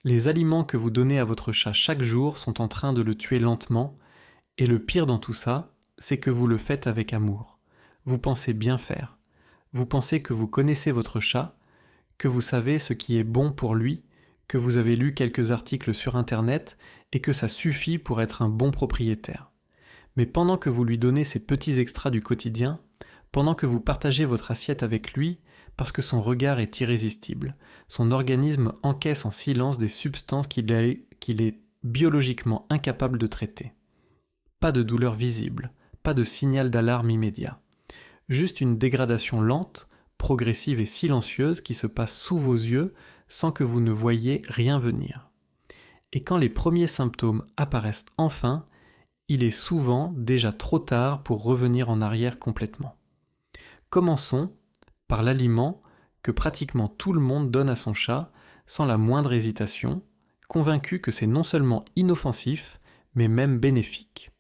Les aliments que vous donnez à votre chat chaque jour sont en train de le tuer lentement, et le pire dans tout ça, c'est que vous le faites avec amour. Vous pensez bien faire. Vous pensez que vous connaissez votre chat, que vous savez ce qui est bon pour lui, que vous avez lu quelques articles sur Internet et que ça suffit pour être un bon propriétaire. Mais pendant que vous lui donnez ces petits extras du quotidien, pendant que vous partagez votre assiette avec lui, parce que son regard est irrésistible, son organisme encaisse en silence des substances qu'il est biologiquement incapable de traiter. Pas de douleur visible, pas de signal d'alarme immédiat. Juste une dégradation lente, progressive et silencieuse qui se passe sous vos yeux sans que vous ne voyiez rien venir. Et quand les premiers symptômes apparaissent enfin, il est souvent déjà trop tard pour revenir en arrière complètement. Commençons par l'aliment que pratiquement tout le monde donne à son chat sans la moindre hésitation, convaincu que c'est non seulement inoffensif, mais même bénéfique.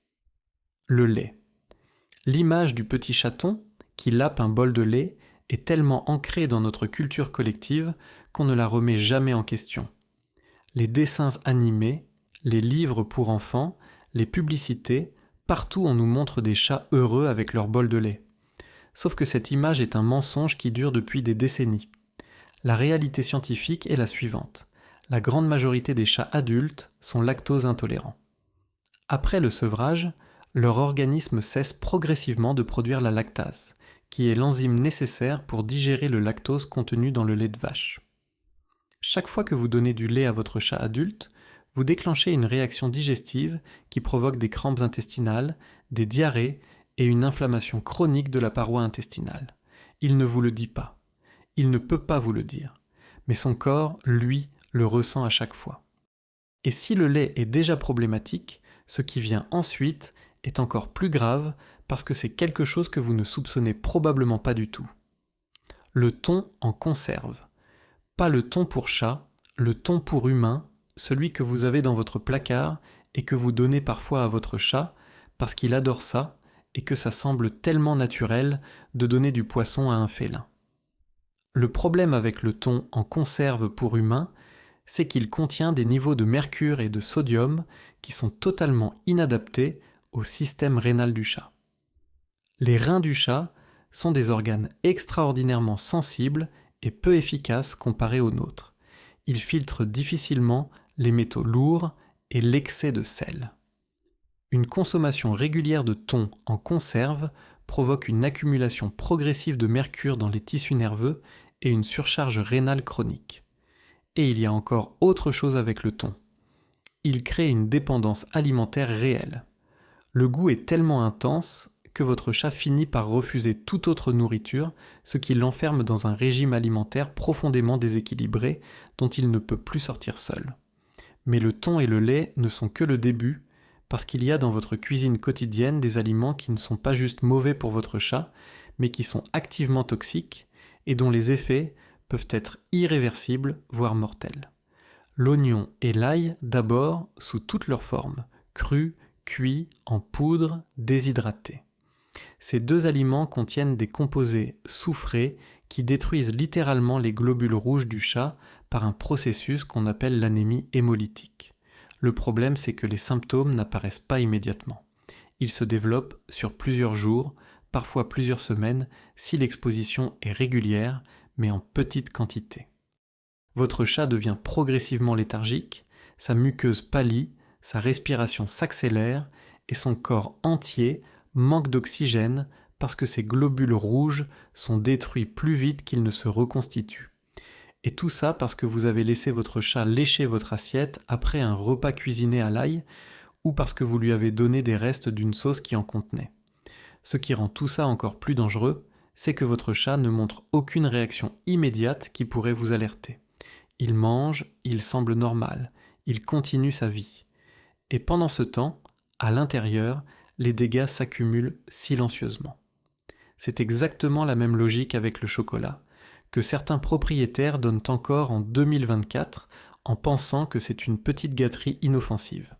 Le lait. L'image du petit chaton qui lappe un bol de lait est tellement ancrée dans notre culture collective qu'on ne la remet jamais en question. Les dessins animés, les livres pour enfants, les publicités, partout on nous montre des chats heureux avec leur bol de lait. Sauf que cette image est un mensonge qui dure depuis des décennies. La réalité scientifique est la suivante. La grande majorité des chats adultes sont lactose intolérants. Après le sevrage, leur organisme cesse progressivement de produire la lactase, qui est l'enzyme nécessaire pour digérer le lactose contenu dans le lait de vache. Chaque fois que vous donnez du lait à votre chat adulte, vous déclenchez une réaction digestive qui provoque des crampes intestinales, des diarrhées et une inflammation chronique de la paroi intestinale. Il ne vous le dit pas. Il ne peut pas vous le dire. Mais son corps, lui, le ressent à chaque fois. Et si le lait est déjà problématique, ce qui vient ensuite est encore plus grave parce que c'est quelque chose que vous ne soupçonnez probablement pas du tout. Le thon en conserve. Pas le thon pour chat, le thon pour humain, celui que vous avez dans votre placard et que vous donnez parfois à votre chat parce qu'il adore ça et que ça semble tellement naturel de donner du poisson à un félin. Le problème avec le thon en conserve pour humain, c'est qu'il contient des niveaux de mercure et de sodium qui sont totalement inadaptés au système rénal du chat. Les reins du chat sont des organes extraordinairement sensibles et peu efficaces comparés aux nôtres. Ils filtrent difficilement les métaux lourds et l'excès de sel. Une consommation régulière de thon en conserve provoque une accumulation progressive de mercure dans les tissus nerveux et une surcharge rénale chronique. Et il y a encore autre chose avec le thon. Il crée une dépendance alimentaire réelle. Le goût est tellement intense que votre chat finit par refuser toute autre nourriture, ce qui l'enferme dans un régime alimentaire profondément déséquilibré dont il ne peut plus sortir seul. Mais le thon et le lait ne sont que le début, parce qu'il y a dans votre cuisine quotidienne des aliments qui ne sont pas juste mauvais pour votre chat, mais qui sont activement toxiques et dont les effets peuvent être irréversibles, voire mortels. L'oignon et l'ail d'abord sous toutes leurs formes, crus, cuits, en poudre, déshydratés. Ces deux aliments contiennent des composés soufrés qui détruisent littéralement les globules rouges du chat par un processus qu'on appelle l'anémie hémolytique. Le problème, c'est que les symptômes n'apparaissent pas immédiatement. Ils se développent sur plusieurs jours, parfois plusieurs semaines, si l'exposition est régulière, mais en petite quantité. Votre chat devient progressivement léthargique, sa muqueuse pâlit, sa respiration s'accélère et son corps entier manque d'oxygène parce que ses globules rouges sont détruits plus vite qu'ils ne se reconstituent. Et tout ça parce que vous avez laissé votre chat lécher votre assiette après un repas cuisiné à l'ail ou parce que vous lui avez donné des restes d'une sauce qui en contenait. Ce qui rend tout ça encore plus dangereux, c'est que votre chat ne montre aucune réaction immédiate qui pourrait vous alerter. Il mange, il semble normal, il continue sa vie. Et pendant ce temps, à l'intérieur, les dégâts s'accumulent silencieusement. C'est exactement la même logique avec le chocolat, que certains propriétaires donnent encore en 2024 en pensant que c'est une petite gâterie inoffensive.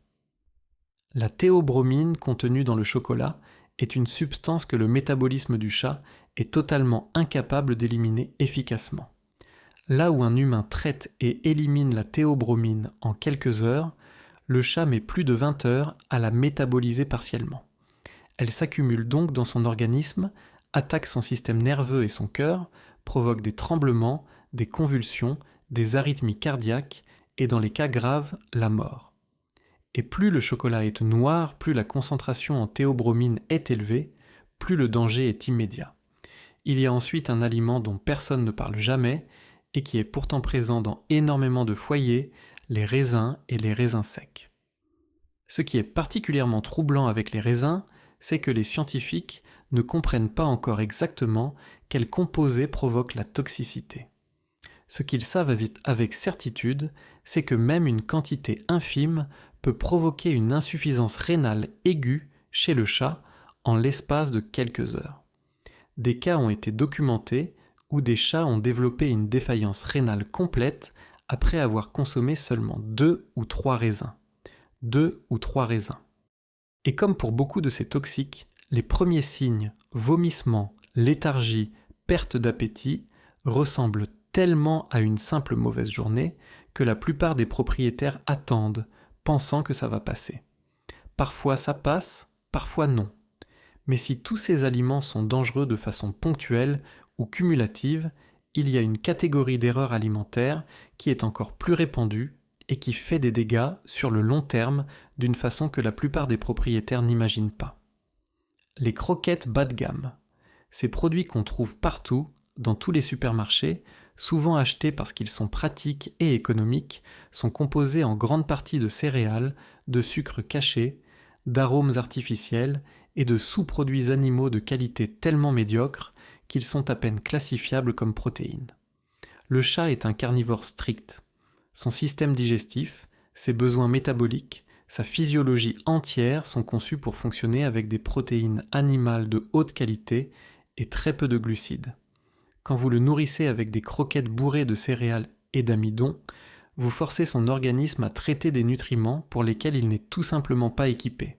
La théobromine contenue dans le chocolat est une substance que le métabolisme du chat est totalement incapable d'éliminer efficacement. Là où un humain traite et élimine la théobromine en quelques heures, le chat met plus de 20 heures à la métaboliser partiellement. Elle s'accumule donc dans son organisme, attaque son système nerveux et son cœur, provoque des tremblements, des convulsions, des arythmies cardiaques et dans les cas graves, la mort. Et plus le chocolat est noir, plus la concentration en théobromine est élevée, plus le danger est immédiat. Il y a ensuite un aliment dont personne ne parle jamais et qui est pourtant présent dans énormément de foyers, les raisins et les raisins secs. Ce qui est particulièrement troublant avec les raisins, c'est que les scientifiques ne comprennent pas encore exactement quels composés provoquent la toxicité. Ce qu'ils savent avec certitude, c'est que même une quantité infime peut provoquer une insuffisance rénale aiguë chez le chat en l'espace de quelques heures. Des cas ont été documentés où des chats ont développé une défaillance rénale complète après avoir consommé seulement 2 ou 3 raisins. 2 ou 3 raisins. Et comme pour beaucoup de ces toxiques, les premiers signes, vomissements, léthargie, perte d'appétit, ressemblent tellement à une simple mauvaise journée que la plupart des propriétaires attendent, pensant que ça va passer. Parfois ça passe, parfois non. Mais si tous ces aliments sont dangereux de façon ponctuelle ou cumulative, il y a une catégorie d'erreurs alimentaires qui est encore plus répandue et qui fait des dégâts sur le long terme d'une façon que la plupart des propriétaires n'imaginent pas. Les croquettes bas de gamme. Ces produits qu'on trouve partout, dans tous les supermarchés, souvent achetés parce qu'ils sont pratiques et économiques, sont composés en grande partie de céréales, de sucres cachés, d'arômes artificiels et de sous-produits animaux de qualité tellement médiocre qu'ils sont à peine classifiables comme protéines. Le chat est un carnivore strict. Son système digestif, ses besoins métaboliques, sa physiologie entière sont conçus pour fonctionner avec des protéines animales de haute qualité et très peu de glucides. Quand vous le nourrissez avec des croquettes bourrées de céréales et d'amidon, vous forcez son organisme à traiter des nutriments pour lesquels il n'est tout simplement pas équipé.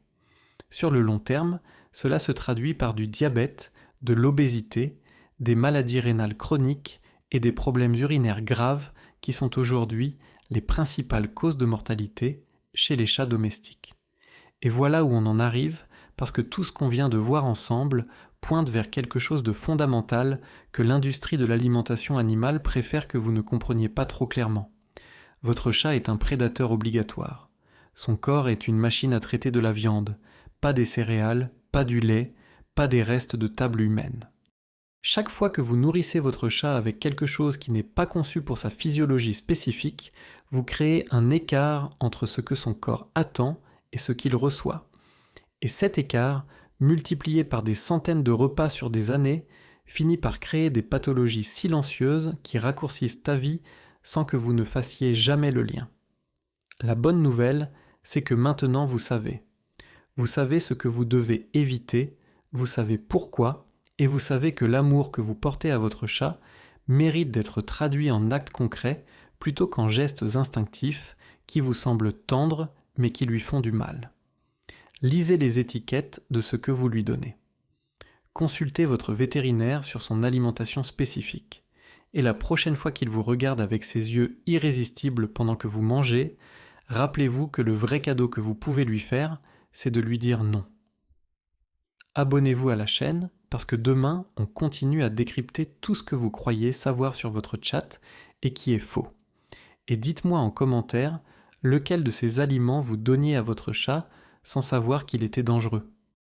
Sur le long terme, cela se traduit par du diabète, de l'obésité, des maladies rénales chroniques et des problèmes urinaires graves qui sont aujourd'hui les principales causes de mortalité chez les chats domestiques. Et voilà où on en arrive, parce que tout ce qu'on vient de voir ensemble pointe vers quelque chose de fondamental que l'industrie de l'alimentation animale préfère que vous ne compreniez pas trop clairement. Votre chat est un prédateur obligatoire. Son corps est une machine à traiter de la viande, pas des céréales, pas du lait, pas des restes de table humaine. Chaque fois que vous nourrissez votre chat avec quelque chose qui n'est pas conçu pour sa physiologie spécifique, vous créez un écart entre ce que son corps attend et ce qu'il reçoit. Et cet écart, multiplié par des centaines de repas sur des années, finit par créer des pathologies silencieuses qui raccourcissent ta vie sans que vous ne fassiez jamais le lien. La bonne nouvelle, c'est que maintenant vous savez. Vous savez ce que vous devez éviter, vous savez pourquoi, et vous savez que l'amour que vous portez à votre chat mérite d'être traduit en actes concrets plutôt qu'en gestes instinctifs qui vous semblent tendres mais qui lui font du mal. Lisez les étiquettes de ce que vous lui donnez. Consultez votre vétérinaire sur son alimentation spécifique. Et la prochaine fois qu'il vous regarde avec ses yeux irrésistibles pendant que vous mangez, rappelez-vous que le vrai cadeau que vous pouvez lui faire, c'est de lui dire non. Abonnez-vous à la chaîne parce que demain, on continue à décrypter tout ce que vous croyez savoir sur votre chat et qui est faux. Et dites-moi en commentaire lequel de ces aliments vous donniez à votre chat sans savoir qu'il était dangereux.